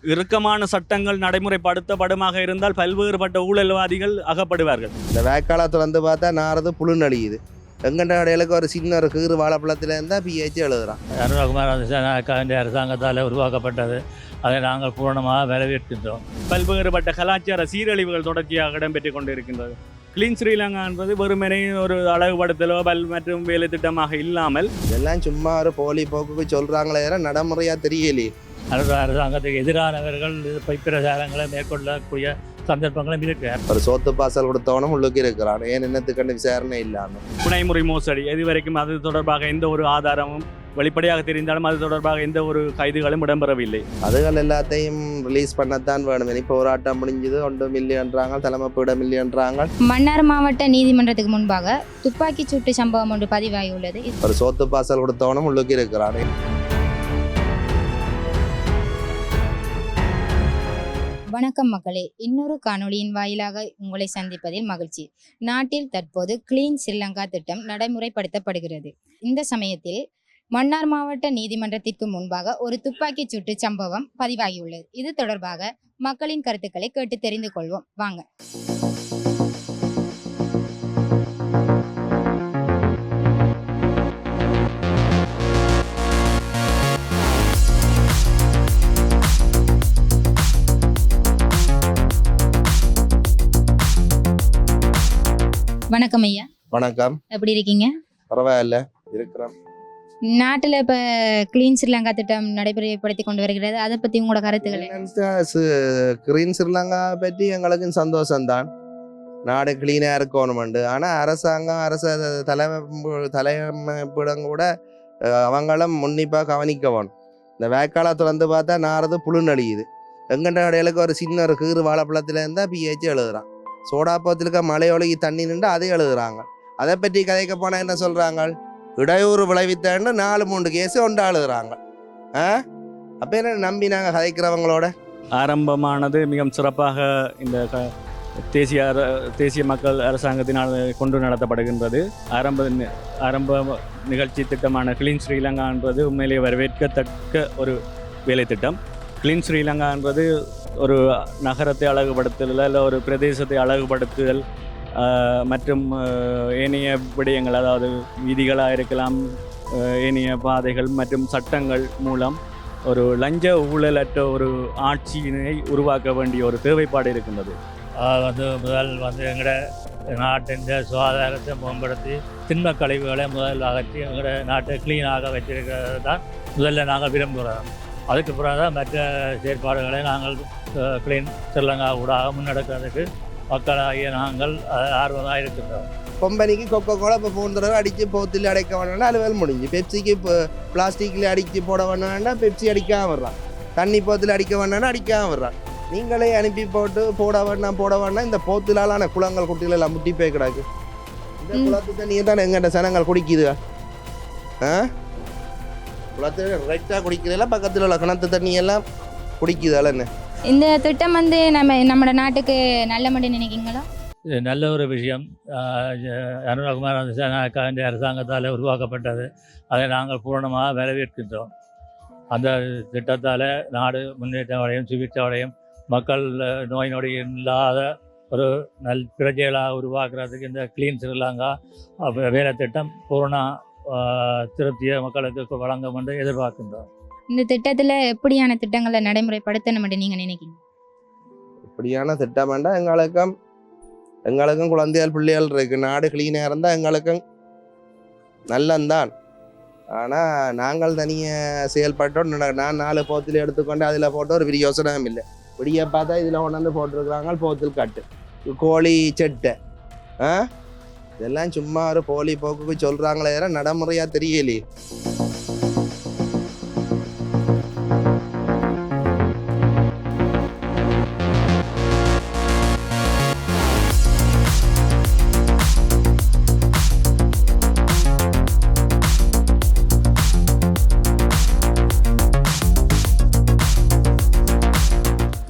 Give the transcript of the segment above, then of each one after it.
இறுக்கமான சட்டங்கள் நடைமுறைப்படுத்தப்படுமாக இருந்தால் பல்வேறுபட்ட ஊழல்வாதிகள் அகப்படுவார்கள். இந்த வேக்காலத்தில் வந்து பார்த்தா நாரது புழு நடிக்குது. எங்கண்ட கடைகளுக்கு ஒரு சின்ன ஒரு கீறு வாழைப்பழத்தில் இருந்தால் பிஹெச் எழுதுறான். அனுரகுமார் அரசாங்கத்தால் உருவாக்கப்பட்டது. அதை நாங்கள் பூரணமாக வரவேற்கின்றோம். பல்வேறுபட்ட கலாச்சார சீரழிவுகள் தொடர்ச்சியாக இடம்பெற்றுக் கொண்டிருக்கின்றது. கிளீன் ஸ்ரீலங்கா என்பது வெறுமனே ஒரு அழகுபடுத்தலோ மற்றும் வேலை திட்டமாக இல்லாமல் இதெல்லாம் சும்மா ஒரு போலி போக்குக்கு சொல்கிறாங்களே நடைமுறையாக தெரியலையே. அரசாங்கத்துக்கு எதிரானவர்கள் பிரச்சாரங்களை மேற்கொள்ளக்கூடிய சந்தர்ப்பங்களும் இருக்கு. ஒரு சோத்து பாசல் கொடுத்தவனும் உள்ளுக்கு இருக்கிறான். ஏன் என்னத்துக்கண்டு விசாரணை இல்லாமல் புனைமுறை மோசடி இதுவரைக்கும் அது தொடர்பாக எந்த ஒரு ஆதாரமும் வெளிப்படையாக தெரிந்தாலும் அது தொடர்பாக எந்த ஒரு கைதுகளும் இடம்பெறவில்லை. அதுகள் எல்லாத்தையும் ரிலீஸ் பண்ணத்தான் வேணும். இப்போ போராட்டம் முடிஞ்சது 1 மில்லியன்றாங்க, தலைமைப்பீட மில்லியன்றாங்க. மன்னார் மாவட்ட நீதிமன்றத்துக்கு முன்பாக துப்பாக்கி சூட்டு சம்பவம் ஒன்று பதிவாகியுள்ளது. ஒரு சோத்து பாசல் கொடுத்தவனும் உள்ளுக்கு இருக்கிறான். வணக்கம் மக்களே, இன்னொரு காணொளியின் வாயிலாக உங்களை சந்திப்பதில் மகிழ்ச்சி. நாட்டில் தற்போது கிளீன் ஸ்ரீலங்கா திட்டம் நடைமுறைப்படுத்தப்படுகிறது. இந்த சமயத்தில் மன்னார் மாவட்ட நீதிமன்றத்திற்கு முன்பாக ஒரு துப்பாக்கி சூட்டு சம்பவம் பதிவாகியுள்ளது. இது தொடர்பாக மக்களின் கருத்துக்களை கேட்டு தெரிந்து கொள்வோம். வாங்க. வணக்கம் ஐயா. வணக்கம். எப்படி இருக்கீங்க? பரவாயில்ல இருக்கிறோம். நாட்டில் இப்போ கிளீன் ஸ்ரீலங்கா திட்டம் நடைமுறைப்படுத்தி கொண்டு வருகிறது. அதை பற்றி உங்களோட கருத்துக்களை? கிளீன் ஸ்ரீலங்கா பற்றி எங்களுக்கும் சந்தோஷம்தான். நாடு கிளீனாக இருக்கணுமெண்டு. ஆனால் அரச தலைமைப்பிடம் கூட அவங்களும் உன்னிப்பாக கவனிக்க வேணும். இந்த வேக்காலத்தில் வந்து பார்த்தா நாரது புழு நடிக்குது. எங்கண்ட கடைகளுக்கு ஒரு சின்ன ஒரு கீறு வாழைப்பழத்தில் இருந்தால் பிஹெச் எழுதுறான். சோடாப்பத்திலுக்க மலையொழுகி தண்ணி நின்று அதை எழுதுறாங்க. அதை பற்றி கதைக்க போனால் என்ன சொல்கிறாங்க? இடையூறு விளைவித்தேன்னு 4-3 கேஸு ஒன்று எழுதுறாங்க. அப்போ என்ன நம்பி நாங்கள் கதைக்கிறவங்களோட? ஆரம்பமானது மிகவும் சிறப்பாக இந்த தேசிய மக்கள் அரசாங்கத்தினால் கொண்டு நடத்தப்படுகின்றது. ஆரம்ப நிகழ்ச்சி திட்டமான கிளீன் ஸ்ரீலங்கா என்பது உண்மையிலேயே வரவேற்கத்தக்க ஒரு வேலை திட்டம். கிளீன் ஸ்ரீலங்கா என்பது ஒரு நகரத்தை அழகுபடுத்துதல் அல்ல ஒரு பிரதேசத்தை அழகுபடுத்துதல் மற்றும் ஏனைய விடயங்கள், அதாவது வீதிகளாக இருக்கலாம், ஏனைய பாதைகள் மற்றும் சட்டங்கள் மூலம் ஒரு லஞ்ச ஊழலற்ற ஒரு ஆட்சியினை உருவாக்க வேண்டிய ஒரு தேவைப்பாடு இருக்கின்றது. முதல் எங்களோட நாட்டின் சுகாதாரத்தை மேம்படுத்தி திண்ம கழிவுகளை முதல் அகற்றி எங்களோட நாட்டை கிளீனாக வச்சிருக்கிறது தான் முதல்ல நாங்கள் விரும்புகிறோம். அதுக்கு பிறகு தான் மற்ற செயற்பாடுகளை நாங்கள் கிளீன் ஸ்ரீலங்கா ஊடாக முன்னெடுக்கிறதுக்கு மக்களாகிய நாங்கள் ஆர்வமாக இருக்கின்றோம். கொம்பனிக்கு கொக்கோ கோலா இப்போ 3 தடவை அடித்து போத்தில் அடைக்க வேணாண்டா அலுவல் முடிஞ்சு. பெப்சிக்கு இப்போ பிளாஸ்டிக்கில் அடித்து போட வேணாண்டா பெப்சி அடிக்காமல் வர்றான். தண்ணி போத்தில் அடிக்க வேணாண்டா அடிக்காமல் வர்றான். நீங்களே அனுப்பி போட வேண்டாம். இந்த போத்திலான குளங்கள் குட்டிகள் எல்லாம் முட்டி போய் கிடாக்கு. இந்த குளத்து தண்ணியை தான் எங்கிட்ட சனங்கள் குடிக்குதுங்க. குளத்தில் ரைட்டாக குடிக்கிறதுல பக்கத்தில் உள்ள கிணத்து தண்ணியெல்லாம் குடிக்குதால என்ன? இந்த திட்டம் நம்ம நாட்டுக்கு நல்ல மட்டும் நினைக்கிங்களா? இது நல்ல ஒரு விஷயம். அனுரகுமார் அரசாங்கத்தால் உருவாக்கப்பட்டது. அதை நாங்கள் பூரணமாக வரவேற்கின்றோம். அந்த திட்டத்தால் நாடு முன்னேற்றம் அடையும், சுபிட்சம் அடையும், மக்கள் நோய் நொடி இல்லாத ஒரு பிரஜைகளாக உருவாக்குறதுக்கு இந்த கிளீன் ஸ்ரீலங்கா வேலை திட்டம் பூரண திருப்தியை மக்களுக்கு வழங்கும் என்று எதிர்பார்க்கின்றோம். இந்த திட்டத்தில் எப்படியான திட்டங்களை நடைமுறைப்படுத்தணும் என்று நீங்கள் நினைக்கிறீங்க? இப்படியான திட்டம் வேண்டாம். எங்களுக்கும் குழந்தைகள் பிள்ளைகள் இருக்கு. நாடு கிளீனாக இருந்தால் எங்களுக்கும் நல்லந்தான். ஆனால் நாங்கள் தனியாக செயல்பட்டோம். நான் 4 போத்தில் எடுத்துக்கொண்டு அதில் போட்டு ஒரு பெரிய யோசனையும் இல்லை. விடிய பார்த்தா இதில் கொண்டாந்து போட்டிருக்கிறாங்க போத்தில் கட்டு, கோழி செட்டை. இதெல்லாம் சும்மா ஒரு போலி போக்குக்கு சொல்கிறாங்களே நடைமுறையாக தெரியலையே.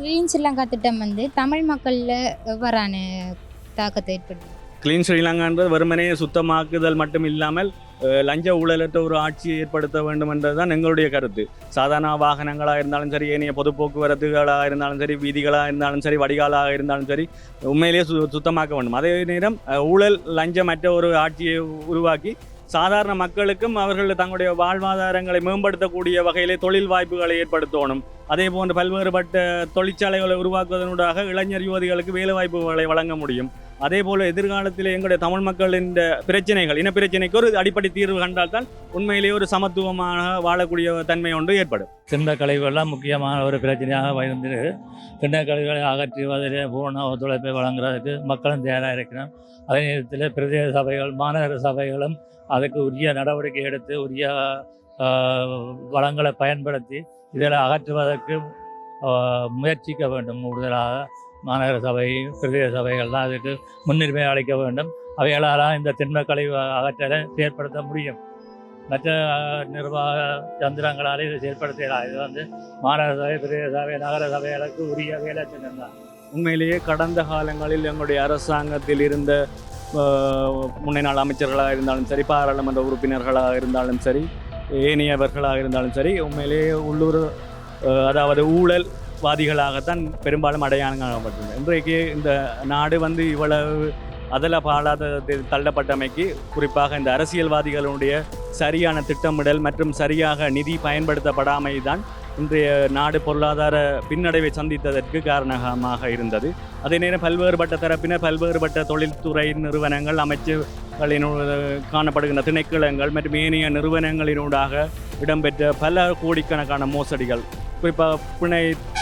கிளீன் ஸ்ரீலங்கா திட்டம் தமிழ் மக்களில் எவ்வாறான தாக்கத்தை ஏற்படுத்தும்? கிளீன் ஸ்ரீலங்கான்றது வெறுமனே சுத்தமாக்குதல் மட்டும் இல்லாமல் லஞ்ச ஊழலற்ற ஒரு ஆட்சியை ஏற்படுத்த வேண்டும் என்றதுதான் எங்களுடைய கருத்து. சாதாரண வாகனங்களாக இருந்தாலும் சரி, ஏனைய பொது போக்குவரத்துகளாக இருந்தாலும் சரி, வீதிகளாக இருந்தாலும் சரி, வடிகாலாக இருந்தாலும் சரி, உண்மையிலேயே சுத்தமாக்க வேண்டும். அதே நேரம் ஊழல் லஞ்சமற்ற ஒரு ஆட்சியை உருவாக்கி சாதாரண மக்களுக்கும் அவர்கள் தங்களுடைய வாழ்வாதாரங்களை மேம்படுத்தக்கூடிய வகையிலே தொழில் வாய்ப்புகளை ஏற்படுத்தணும். அதே போன்று பல்வேறுபட்ட தொழிற்சாலைகளை உருவாக்குவதனூடாக இளைஞர் யுவதிகளுக்கு வேலை வாய்ப்புகளை வழங்க முடியும். அதே போல் எதிர்காலத்தில் எங்களுடைய தமிழ் மக்களின் பிரச்சனைகள், இனப்பிரச்சனைக்கு ஒரு அடிப்படை தீர்வு கண்டால்தான் உண்மையிலேயே ஒரு சமத்துவமாக வாழக்கூடிய தன்மை ஒன்று ஏற்படும். திண்ட கழிவுகள்லாம் முக்கியமான ஒரு பிரச்சனையாக வந்து திண்ட கழிவுகளை அகற்றுவதில் பூர்ண ஒத்துழைப்பை வழங்குறதுக்கு மக்களும் தயாராக இருக்கிறோம். அதே நேரத்தில் பிரதேச சபைகள், மாநகர சபைகளும் அதுக்கு உரிய நடவடிக்கை எடுத்து உரிய வளங்களை பயன்படுத்தி இதில் அகற்றுவதற்கு முயற்சிக்க வேண்டும். கூடுதலாக மாநகர சபை, பிரதேச சபைகள்லாம் அதுக்கு முன்னுரிமை அளிக்க வேண்டும். அவைகளால் இந்த திண்ம கழிவு அகற்றலை செயற்படுத்த முடியும். மற்ற நிர்வாக தந்திரங்களால் இதை செயற்படுத்தலாம். இது வந்து மாநகர சபை, பிரதேச சபை, நகர சபைகளுக்கு உரிய வேலை திட்டம் தான். உண்மையிலேயே கடந்த காலங்களில் எங்களுடைய அரசாங்கத்தில் இருந்த முன்னாள் அமைச்சர்களாக இருந்தாலும் சரி, பாராளுமன்ற உறுப்பினர்களாக இருந்தாலும் சரி, ஏனையவர்களாக இருந்தாலும் சரி, உண்மையிலேயே உள்ளூர் அதாவது ஊழல்வாதிகளாகத்தான் பெரும்பாலும் அடையாளம் காணப்பட்டது. இன்றைக்கு இந்த நாடு வந்து இவ்வளவு அதில் பாலாதத்தில் தள்ளப்பட்டமைக்கு குறிப்பாக இந்த அரசியல்வாதிகளுடைய சரியான திட்டமிடல் மற்றும் சரியாக நிதி பயன்படுத்தப்படாமை தான் இன்றைய நாடு பொருளாதார பின்னடைவை சந்தித்ததற்கு காரணமாக இருந்தது. அதே நேரம் பல்வேறுபட்ட தரப்பினர், பல்வேறுபட்ட தொழில்துறை நிறுவனங்கள், அமைச்சுகளின் காணப்படுகின்ற திணைக்களங்கள் மற்றும் ஏனைய நிறுவனங்களினூடாக இடம்பெற்ற பல கோடிக்கணக்கான மோசடிகள், குறிப்பாக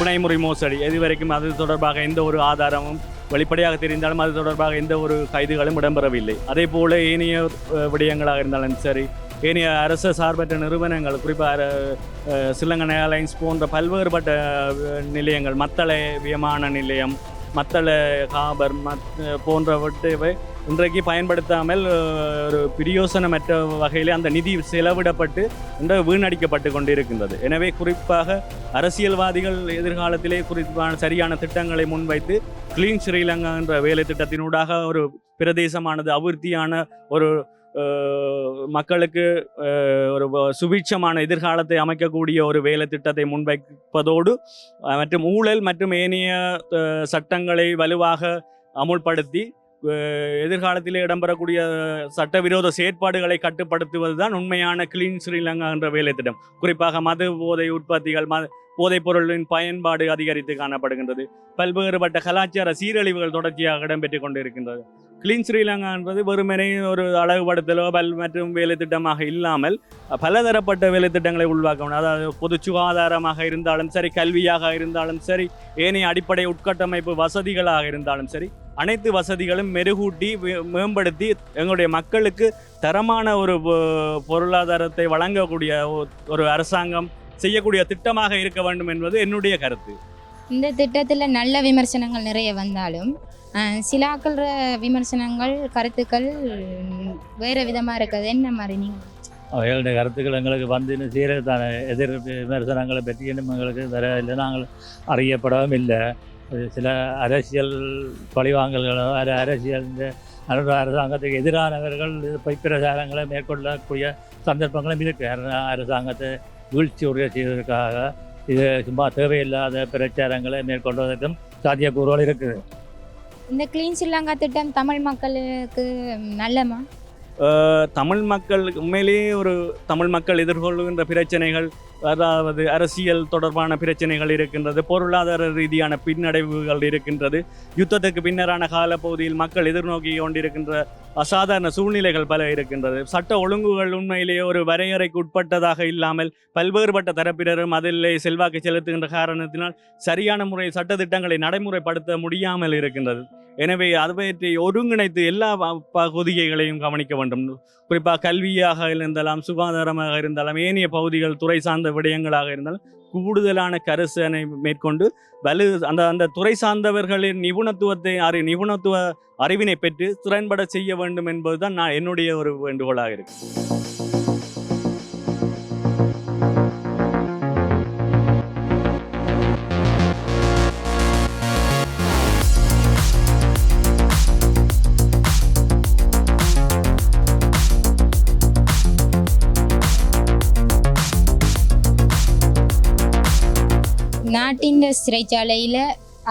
பிணைமுறை மோசடி, இதுவரைக்கும் அது தொடர்பாக எந்த ஒரு ஆதாரமும் வெளிப்படையாக தெரிந்தாலும் அது தொடர்பாக எந்த ஒரு கைதுகளும் இடம்பெறவில்லை. அதே போல ஏனைய விடயங்களாக இருந்தாலும் சரி, ஏனைய அரசு சார்பற்ற நிறுவனங்கள், குறிப்பாக ஸ்ரீலங்கன் ஏர்லைன்ஸ் போன்ற பல்வேறுபட்ட நிலையங்கள், மத்தள விமான நிலையம், மத்தள ஹாபர் போன்றவற்றை இன்றைக்கு பயன்படுத்தாமல் ஒரு பிரயோசனமற்ற வகையில் அந்த நிதி செலவிடப்பட்டு இன்று வீணடிக்கப்பட்டு கொண்டிருக்கின்றது. எனவே குறிப்பாக அரசியல்வாதிகள் எதிர்காலத்திலே குறிப்பான சரியான திட்டங்களை முன்வைத்து கிளீன் ஸ்ரீலங்கா என்ற வேலை திட்டத்தினூடாக ஒரு பிரதேசமானது அபிவிருத்தியான ஒரு மக்களுக்கு ஒரு சுபீட்சமான எதிர்காலத்தை அமைக்கக்கூடிய ஒரு வேலை திட்டத்தை முன்வைப்பதோடு மற்றும் ஊழல் மற்றும் ஏனைய சட்டங்களை வலுவாக அமுல்படுத்தி எதிர்காலத்தில் இடம்பெறக்கூடிய சட்டவிரோத செயற்பாடுகளை கட்டுப்படுத்துவது தான் உண்மையான கிளீன் ஸ்ரீலங்கா என்ற வேலை திட்டம். குறிப்பாக மது போதை உற்பத்திகள், போதைப் பொருளின் பயன்பாடு அதிகரித்து காணப்படுகின்றது. பல்வேறுபட்ட கலாச்சார சீரழிவுகள் தொடர்ச்சியாக இடம்பெற்று கொண்டிருக்கின்றது. கிளீன் ஸ்ரீலங்கா என்பது வெறுமனே ஒரு அழகுபடுத்தலோ மற்றும் வேலை திட்டமாக இல்லாமல் பலதரப்பட்ட வேலை திட்டங்களை உருவாக்கணும். அதாவது பொது சுகாதாரமாக இருந்தாலும் சரி, கல்வியாக இருந்தாலும் சரி, ஏனைய அடிப்படை உட்கட்டமைப்பு வசதிகளாக இருந்தாலும் சரி, அனைத்து வசதிகளும் மெருகூட்டி மேம்படுத்தி எங்களுடைய மக்களுக்கு தரமான ஒரு பொருளாதாரத்தை வழங்கக்கூடிய ஒரு அரசாங்கம் செய்யக்கூடிய திட்டமாக இருக்க வேண்டும் என்பது என்னுடைய கருத்து. இந்த திட்டத்தில் நல்ல விமர்சனங்கள் நிறைய வந்தாலும் சிலாக்கள் விமர்சனங்கள், கருத்துக்கள் வேறு விதமாக இருக்குது. என்ன மாதிரி நீங்கள் அவைகளுடைய கருத்துக்கள் எங்களுக்கு வந்து சீரத்தான எதிர் விமர்சனங்களை பற்றி எங்களுக்கு வேற இல்லை, நாங்கள் அறியப்படவும் இல்லை. சில அரசியல் பழிவாங்கல்களோ அரசியல் அரசாங்கத்துக்கு எதிரானவர்கள் பொய்ப்பிரச்சாரங்களை மேற்கொள்ளக்கூடிய சந்தர்ப்பங்களும் இருக்குது. அரசாங்கத்தை வீழ்ச்சி உறுதி செய்வதற்காக இது சும்மா தேவையில்லாத பிரச்சாரங்களை மேற்கொள்வதற்கும் சாத்தியக்கூறுகள் இருக்குது. இந்த கிளீன் ஸ்ரீலங்கா திட்டம் தமிழ் மக்களுக்கு நல்லமா? தமிழ் மக்கள் உண்மையிலேயே ஒரு தமிழ் மக்கள் எதிர்கொள்கின்ற பிரச்சனைகள், அதாவது அரசியல் தொடர்பான பிரச்சனைகள் இருக்கின்றது, பொருளாதார ரீதியான பின்னடைவுகள் இருக்கின்றது, யுத்தத்துக்கு பின்னரான காலப்பகுதியில் மக்கள் எதிர்நோக்கி கொண்டிருக்கின்ற அசாதாரண சூழ்நிலைகள் பல இருக்கின்றது. சட்ட ஒழுங்குகள் உண்மையிலேயே ஒரு வரையறைக்கு உட்பட்டதாக இல்லாமல் பல்வேறுபட்ட தரப்பினரும் அதில் செல்வாக்கு செலுத்துகின்ற காரணத்தினால் சரியான முறையில் சட்டத்திட்டங்களை நடைமுறைப்படுத்த முடியாமல் இருக்கின்றது. எனவே அதுவற்றை ஒருங்கிணைத்து எல்லா பகுதிகளையும் கவனிக்க வேண்டும். குறிப்பாக கல்வியாக இருந்தாலும், சுகாதாரமாக இருந்தாலும், ஏனைய பகுதிகள் துறை சார்ந்த விடயங்களாக இருந்தாலும் கூடுதலான கரிசனை மேற்கொண்டு அந்த துறை சார்ந்தவர்களின் நிபுணத்துவ அறிவினை பெற்று திறன்பட செய்ய வேண்டும் என்பதுதான் என்னுடைய ஒரு வேண்டுகோளாக இருக்கு. சிறைச்சாலையில்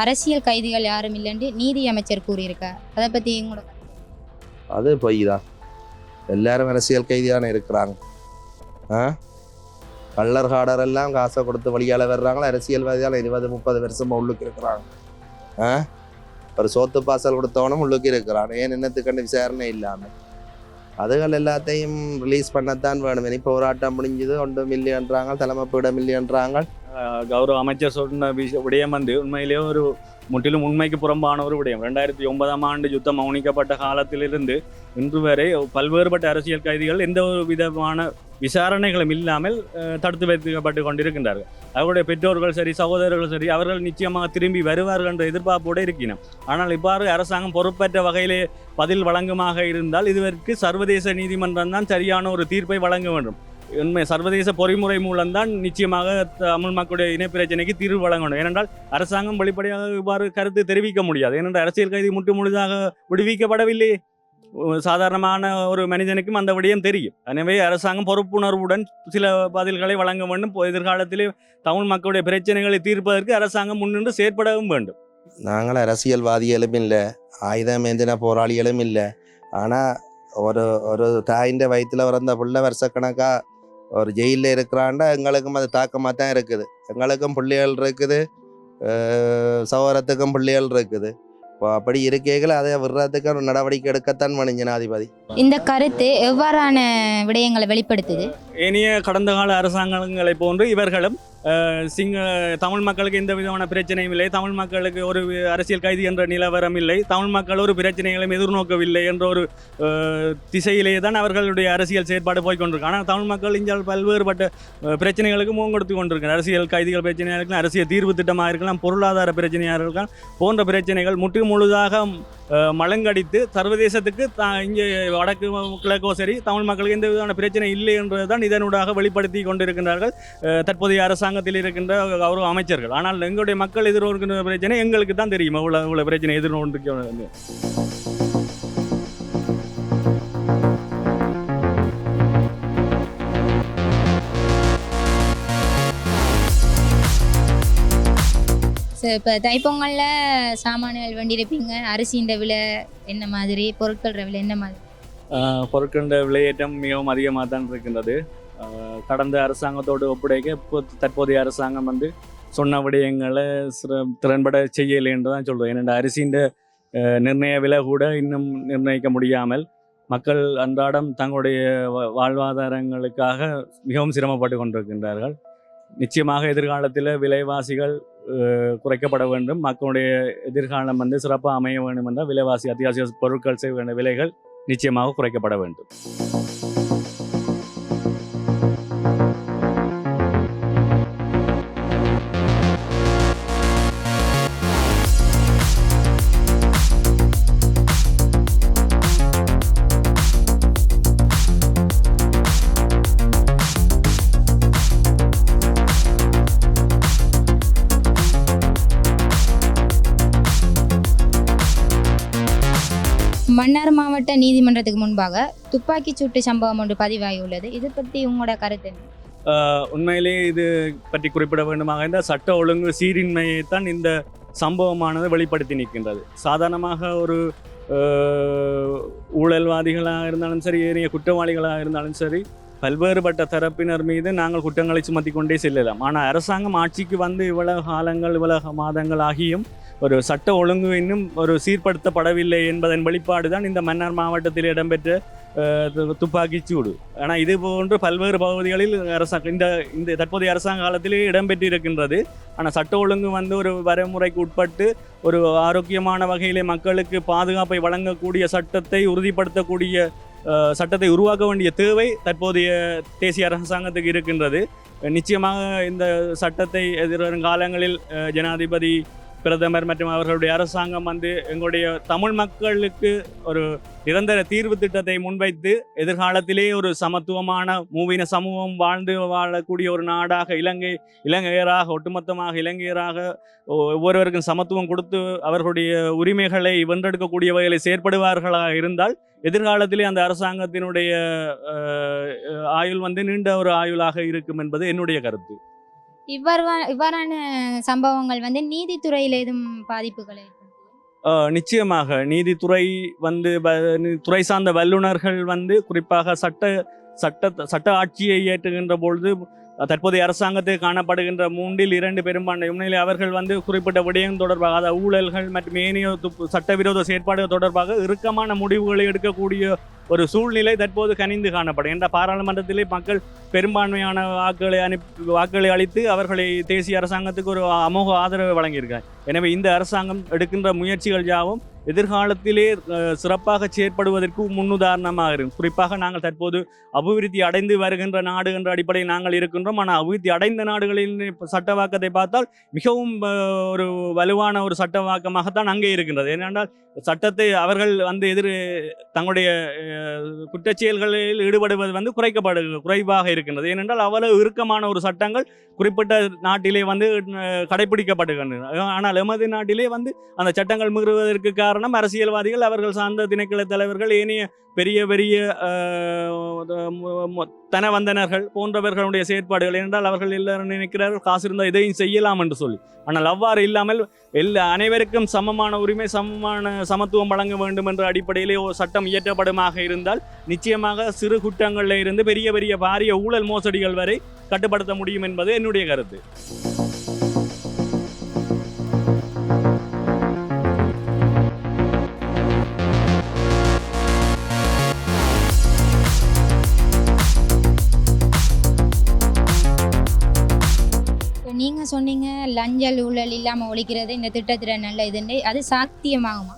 அரசியல் கைதிகள் யாரும் இல்லைன்னு நீதி அமைச்சர் கூறியிருக்கார். அதை பற்றி உங்களோட அது பொய் தான். எல்லாரும் அரசியல் கைதி தானே இருக்கிறாங்க. கள்ளர் காடர் எல்லாம் காசை கொடுத்து வழியால் வர்றாங்களா, அரசியல்வாதியால் 20-30 வருஷமாக உள்ளுக்கு இருக்கிறாங்க. ஒரு சோத்து பாசல் கொடுத்தவனும் உள்ளுக்கு இருக்கிறான். ஏன் என்னத்துக்கண்டு விசாரணை இல்லாமல் அதுகள் எல்லாத்தையும் ரிலீஸ் பண்ணத்தான் வேணும். இனி போராட்டம் முடிஞ்சது 1 மில்லியன்றாங்க, தலைமை பீட மில்லியன்றாங்க. கௌரவ அமைச்சர் சொன்ன விடயம் வந்து உண்மையிலேயே ஒரு முற்றிலும் உண்மைக்கு புறம்பான ஒரு விடயம். 2009ஆம் ஆண்டு யுத்தம் மௌனிக்கப்பட்ட காலத்திலிருந்து இன்று வரை பல்வேறுபட்ட அரசியல் கைதிகள் எந்த ஒரு விதமான விசாரணைகளும் இல்லாமல் தடுத்து வைக்கப்பட்டு கொண்டிருக்கின்றார்கள். அவருடைய பெற்றோர்கள் சரி, சகோதரர்கள் சரி, அவர்கள் நிச்சயமாக திரும்பி வருவார்கள் என்ற எதிர்பார்ப்போடு இருக்கிறோம். ஆனால் இவ்வாறு அரசாங்கம் பொறுப்பற்ற வகையிலே பதில் வழங்குமாக இருந்தால் இதுவரைக்கு சர்வதேச நீதிமன்றம் தான் சரியான ஒரு தீர்ப்பை வழங்க வேண்டும். உண்மை சர்வதேச பொறிமுறை மூலம்தான் நிச்சயமாக தமிழ் மக்களுடைய இனப்பிரச்சனைக்கு தீர்வு வழங்கணும். ஏனென்றால் அரசாங்கம் வெளிப்படையாக இவ்வாறு கருத்து தெரிவிக்க முடியாது. ஏனென்றால் அரசியல் கைதி முழுதாக விடுவிக்கப்படவில்லை. சாதாரணமான ஒரு மனிதனுக்கும் அந்த விடயம் தெரியும். எனவே அரசாங்கம் பொறுப்புணர்வுடன் சில பதில்களை வழங்க வேண்டும். எதிர்காலத்திலே தமிழ் மக்களுடைய பிரச்சனைகளை தீர்ப்பதற்கு அரசாங்கம் முன்னின்று செயற்படவும் வேண்டும். நாங்கள் அரசியல்வாதிகளும் இல்லை, ஆயுதம் ஏந்தின போராளிகளும் இல்லை. ஆனால் ஒரு தாயின் வயிற்றில் பிறந்த பிள்ளை வருஷக்கணக்காக ஒரு ஜெயிலில் இருக்கிறாண்டா எங்களுக்கும் அது தாக்கமாக தான் இருக்குது. எங்களுக்கும் பிள்ளைகள் இருக்குது, சகோதரத்துக்கும் பிள்ளைகள் இருக்குது. இப்போ அப்படி இருக்கைகள் அதை விடுறதுக்கு ஒரு நடவடிக்கை எடுக்கத்தான் வேணும் ஜனாதிபதி. இந்த கருத்து எவ்வாறான விடயங்களை வெளிப்படுத்துது? ஏனைய கடந்த கால அரசாங்கங்களை போன்று இவர்களும் தமிழ் மக்களுக்கு எந்த விதமான பிரச்சனையும் இல்லை, தமிழ் மக்களுக்கு ஒரு அரசியல் கைதி என்ற நிலவரம் இல்லை, தமிழ் மக்கள் ஒரு பிரச்சனைகளையும் எதிர்நோக்கவில்லை என்ற ஒரு திசையிலேயே தான் அவர்களுடைய அரசியல் செயற்பாடு போய்கொண்டிருக்கு. ஆனால் தமிழ் மக்கள் இங்கே பல்வேறுபட்ட பிரச்சனைகளுக்கு முகம் கொடுத்து கொண்டிருக்கிறார். அரசியல் கைதிகள் பிரச்சனையாக இருக்கலாம், அரசியல் தீர்வு திட்டமாக இருக்கலாம், பொருளாதார பிரச்சனையாக இருக்கலாம், போன்ற பிரச்சனைகள் முழுதாக மலங்கடித்து சர்வதேசத்துக்கு இங்கே வடக்கு கிழக்கோ சரி தமிழ் மக்களுக்கு எந்த விதமான பிரச்சனை இல்லை என்பதுதான் இதனூடாக வெளிப்படுத்தி கொண்டிருக்கின்றார்கள் தற்போதைய அரசாங்கத்தில் இருக்கின்ற கௌரவ அமைச்சர்கள். ஆனால் எங்களுடைய மக்கள் எதிர்கொள்கின்ற பிரச்சனை எங்களுக்கு தான் தெரியும். இவ்வளவு பிரச்சனை எதிர்கொண்டிருக்க. இப்போ தைப்பொங்கலில் சாமான்கள் வேண்டியிருப்பீங்க. அரிசின்ற விலை என்ன மாதிரி, பொருட்கள் விலை என்ன மாதிரி? பொருட்கள விலையேற்றம் மிகவும் அதிகமாக தான் இருக்கின்றது. கடந்த அரசாங்கத்தோடு ஒப்படைக்க இப்போ தற்போதைய அரசாங்கம் வந்து சொன்ன விடயங்களை திறன்பட செய்யலை என்று தான் சொல்கிறோம். ஏனென்றால் அரிசின்ற நிர்ணய விலை கூட இன்னும் நிர்ணயிக்க முடியாமல் மக்கள் அன்றாடம் தங்களுடைய வாழ்வாதாரங்களுக்காக மிகவும் சிரமப்பட்டு கொண்டிருக்கின்றார்கள். நிச்சயமாக எதிர்காலத்தில் விலைவாசிகள் குறைக்கப்பட வேண்டும். மக்களுடைய எதிர்காலம் வந்து சிறப்பாக அமைய வேண்டும் என்றால் விலைவாசி அத்தியாவசிய பொருட்கள் செய்ய வேண்டிய விலைகள் நிச்சயமாக குறைக்கப்பட வேண்டும். மன்னார் மாவட்ட நீதிமன்றத்துக்கு முன்பாக துப்பாக்கிச் சூட்டு சம்பவம் ஒன்று பதிவாகியுள்ளது. இது பற்றி உங்களோட கருத்து என்ன? உண்மையிலேயே இது பற்றி குறிப்பிட வேண்டுமாக இருந்தால் சட்ட ஒழுங்கு சீரின்மையை தான் இந்த சம்பவமானது வெளிப்படுத்தி நிற்கின்றது. சாதாரணமாக ஒரு ஊழல்வாதிகளாக இருந்தாலும் சரி, ஏனைய குற்றவாளிகளாக இருந்தாலும் சரி, பல்வேறுபட்ட தரப்பினர் மீது நாங்கள் குற்றங்களை சுமத்தி கொண்டே செல்லலாம். ஆனால் அரசாங்கம் ஆட்சிக்கு வந்து இவ்வளவு காலங்கள் இவ்வளவு மாதங்கள் ஆகியும் ஒரு சட்ட ஒழுங்கு இன்னும் ஒரு சீர்படுத்தப்படவில்லை என்பதன் வெளிப்பாடு தான் இந்த மன்னார் மாவட்டத்தில் இடம்பெற்ற துப்பாக்கிச்சூடு. ஆனால் இது போன்று பல்வேறு பகுதிகளில் இந்த தற்போதைய அரசாங்க காலத்திலே இடம்பெற்றிருக்கின்றது. ஆனால் சட்ட ஒழுங்கு வந்து ஒரு வரைமுறைக்கு உட்பட்டு ஒரு ஆரோக்கியமான வகையிலே மக்களுக்கு பாதுகாப்பை வழங்கக்கூடிய சட்டத்தை உறுதிப்படுத்தக்கூடிய சட்டத்தை உருவாக்க வேண்டிய தேவை தற்போதைய தேசிய அரசாங்கத்துக்கு இருக்கின்றது. நிச்சயமாக இந்த சட்டத்தை எதிர்வரும் காலங்களில் ஜனாதிபதி, பிரதமர் மற்றும் அவர்களுடைய அரசாங்கம் வந்து எங்களுடைய தமிழ் மக்களுக்கு ஒரு நிரந்தர தீர்வு திட்டத்தை முன்வைத்து எதிர்காலத்திலே ஒரு சமத்துவமான மூவின சமூகம் வாழ்ந்து வாழக்கூடிய ஒரு நாடாக இலங்கையராக ஒட்டுமொத்தமாக இலங்கையராக ஒவ்வொருவருக்கும் சமத்துவம் கொடுத்து அவர்களுடைய உரிமைகளை வென்றெடுக்கக்கூடிய வகையில் செயற்படுவார்களாக இருந்தால் எதிர்காலத்திலே அந்த அரசாங்கத்தினுடைய ஆயுள் வந்து நீண்ட ஒரு ஆயுளாக இருக்கும் என்பது என்னுடைய கருத்து. இவ்வாறான சம்பவங்கள் வந்து நீதித்துறையில் எதுவும் பாதிப்புகளை நிச்சயமாக நீதித்துறை வந்து துறை சார்ந்த வல்லுநர்கள் வந்து குறிப்பாக சட்ட ஆட்சியை ஏற்றுகின்ற பொழுது தற்போதைய அரசாங்கத்தில் காணப்படுகின்ற 3/2 பெரும்பான்மை உண்மையிலே அவர்கள் வந்து குறிப்பிட்ட விடயம் தொடர்பாக அதாவது ஊழல்கள் மற்றும் ஏனைய சட்டவிரோத செயற்பாடுகள் தொடர்பாக இறுக்கமான முடிவுகளை எடுக்கக்கூடிய ஒரு சூழ்நிலை தற்போது கனிந்து காணப்படும். என்ற பாராளுமன்றத்திலே மக்கள் பெரும்பான்மையான வாக்குகளை அளித்து அவர்களை தேசிய அரசாங்கத்துக்கு ஒரு அமோக ஆதரவை வழங்கியிருக்காங்க. எனவே இந்த அரசாங்கம் எடுக்கின்ற முயற்சிகள் யாவும் எதிர்காலத்திலே சிறப்பாக செயற்படுவதற்கு முன்னுதாரணமாக இருக்கும். குறிப்பாக நாங்கள் தற்போது அபிவிருத்தி அடைந்து வருகின்ற நாடு என்ற அடிப்படையில் நாங்கள் இருக்கின்றோம். ஆனால் அபிவிருத்தி அடைந்த நாடுகளில் சட்டவாக்கத்தை பார்த்தால் மிகவும் ஒரு வலுவான ஒரு சட்டவாக்கமாகத்தான் அங்கே இருக்கின்றது. ஏனென்றால் சட்டத்தை அவர்கள் வந்து தங்களுடைய குற்றச்செயல்களில் ஈடுபடுவது வந்து குறைவாக இருக்கின்றது. ஏனென்றால் அவ்வளவு இறுக்கமான ஒரு சட்டங்கள் குறிப்பிட்ட நாட்டிலே வந்து கடைபிடிக்கப்படுகின்றன. ஆனால் எமது நாட்டிலே வந்து அந்த சட்டங்கள் மீறுவதற்கு காரணம் அரசியல்வாதிகள், அவர்கள் சார்ந்த திணைக்கள தலைவர்கள், ஏனைய பெரிய பெரிய தனவந்தனர்கள் போன்றவர்களுடைய செயற்பாடுகள். ஏனென்றால் அவர்கள் எல்லாரும் நினைக்கிறார்கள் காசு இருந்தால் இதையும் செய்யலாம் என்று சொல்லி. ஆனால் அவ்வாறு இல்லாமல் அனைவருக்கும் சமமான உரிமை, சமத்துவம் வழங்க வேண்டும் என்ற அடிப்படையிலே ஒரு சட்டம் இயற்றப்படுமாக இருந்தால் நிச்சயமாக சிறு குற்றங்களில் இருந்து பெரிய பெரிய பாரிய ஊழல் மோசடிகள் வரை கட்டுப்படுத்த முடியும் என்பது என்னுடைய கருத்து. நீங்க சொன்னீங்க லஞ்சல் ஊழல் இல்லாம ஒழிக்கிறது இந்த திட்டத்தில் நல்ல இதுன்னு, அது சாத்தியமாகுமா?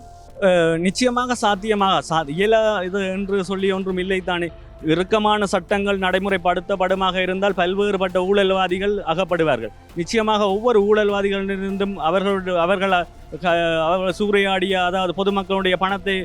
நிச்சயமாக சாத்தியமாக இது என்று சொல்லி ஒன்றும் இல்லை தானே. இறுக்கமான சட்டங்கள் நடைமுறைப்படுத்தப்படுமாக இருந்தால் பல்வேறுபட்ட ஊழல்வாதிகள் அகப்படுவார்கள். நிச்சயமாக ஒவ்வொரு ஊழல்வாதிகளிலிருந்தும் அவர்கள் சூறையாடிய அதாவது பொதுமக்களுடைய பணத்தை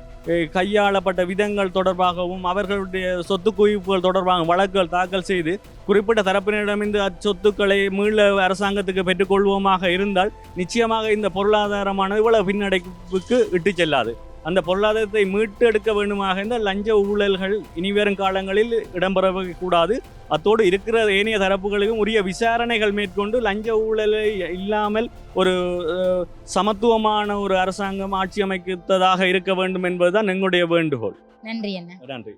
கையாளப்பட்ட விதங்கள் தொடர்பாகவும் அவர்களுடைய சொத்து குவிப்புகள் தொடர்பாக வழக்குகள் தாக்கல் செய்து குறிப்பிட்ட தரப்பினரிடமிருந்து அச்சொத்துக்களை மீள அரசாங்கத்துக்கு பெற்றுக்கொள்வோமாக இருந்தால் நிச்சயமாக இந்த பொருளாதாரமானது இவ்வளவு பின்னடைப்புக்கு இட்டு செல்லாது. அந்த பொருளாதாரத்தை மீட்டு எடுக்க வேண்டுமாக இருந்தால் லஞ்ச ஊழல்கள் இனிவரும் காலங்களில் இடம்பெறக்கூடாது. அத்தோடு இருக்கிற ஏனைய தரப்புகளுக்கும் உரிய விசாரணைகள் மேற்கொண்டு லஞ்ச ஊழலை இல்லாமல் ஒரு சமத்துவமான ஒரு அரசாங்கம் ஆட்சி அமைக்கத்ததாக இருக்க வேண்டும் என்பதுதான் எங்களுடைய வேண்டுகோள். நன்றி அண்ணா. நன்றி.